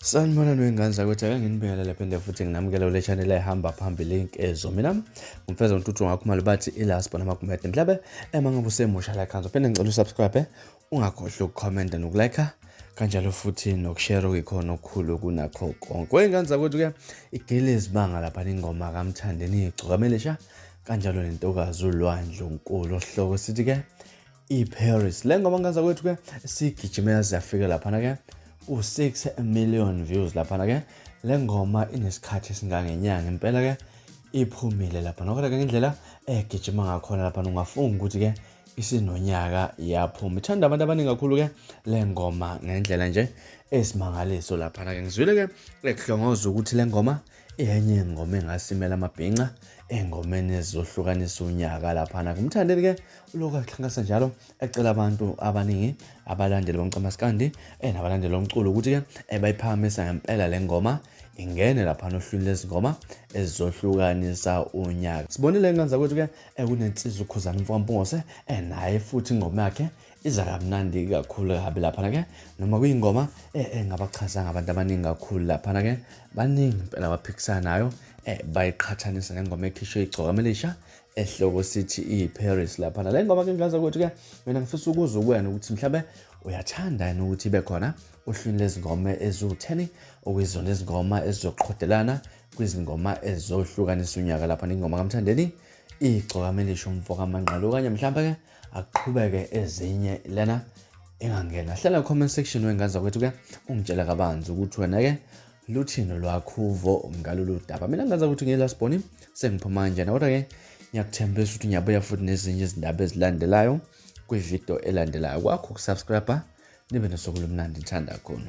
Sanibonani wengane zakwethu, ake nginibingelele phinde futhi nginamukela kule channel ehamba phambili inkezo. Mina ngumfeza uNtuthu ngakhumalo bathi ilaspo namagumede mhlabe emangabe usemusha la khanzo phinde ngicela usubscribe, ungakhohlwa ukucomment nokulike kanjalo futhi nokushare okukhona okukhulu kunakho konke. Wengane zakwethu ke iGila izimanga lapha ingoma kaMthandeni igcokamelisha kanjalo nentokazi uLwandle uNkulu osihloko sithi ke iParis. Le ngoma ngane zakwethu ke sigijima ziyafika lapha ke u6 million views lapha ke. Le ngoma inesikhathi esingangenyanga impela ke iphumile lapha kodwa ke ngendlela egijima ngakhona lapha ungafunga ukuthi ke isiNonyaka yaphuma. Ithanda abantu abaningi kakhulu ke le ngoma ngendlela nje esimangaliso lapha ke. Ngizwile ke lekuhlongoza ukuthi le ngoma iyenye ingoma engasimela amabhinqa engomeni ezizohlukanisa uNyaka lapha kumthandeni ke uloku axhankasa njalo ecela abantu abaningi abalandeli bomcamaskandi nabalandeli bomculo ukuthi ke bayiphakamisa ngempela le ngoma ingene lapha nohlwini lezingoma ezizohlukanisa uNyaka. Sibonile ngane zakwethu ke kunensizwa ukhuzana mfowamphongose naye futhi ingoma yakhe iza kamnandi kakhulu kabi lapha ke noma kuyingoma engabachazanga abantu abaningi kakhulu lapha ke baningi impela abaphikisana nayo bayiqhathanisa nengoma ekhishwe igcokamelisha ehloko sithi iParis lapha. Le ngoma ke ngane zakwethu ke mina ngifisa ukuzwa kuwena ukuthi mhlawumbe uyathanda yini ukuthi ibe khona uhlwini lezingoma eziwu10 okuyizona izingoma ezizoqhudelana kwizingoma ezizohlukanisa uNyaka lapha ingoma kaMthandeni igcokamelisha umfoka amanqalo kanye mhlawumbe ke aqhubeke ezinye lena engangena. Hlala comment section wengane zakwethu ke ungitshela kabanzi ukuthi wena ke luthini lwakhuvo ngalolu daba. Mina ngane zakwethu ngelasboni sengiphuma manje kodwa ke ngiyakuthembisa ukuthi ngiyabuya futhi nezinye izindaba ezilandelayo kwivideo elandelayo. Kwakho ukusubscribe nibe nosuku lomnandi, ngithanda kakhulu.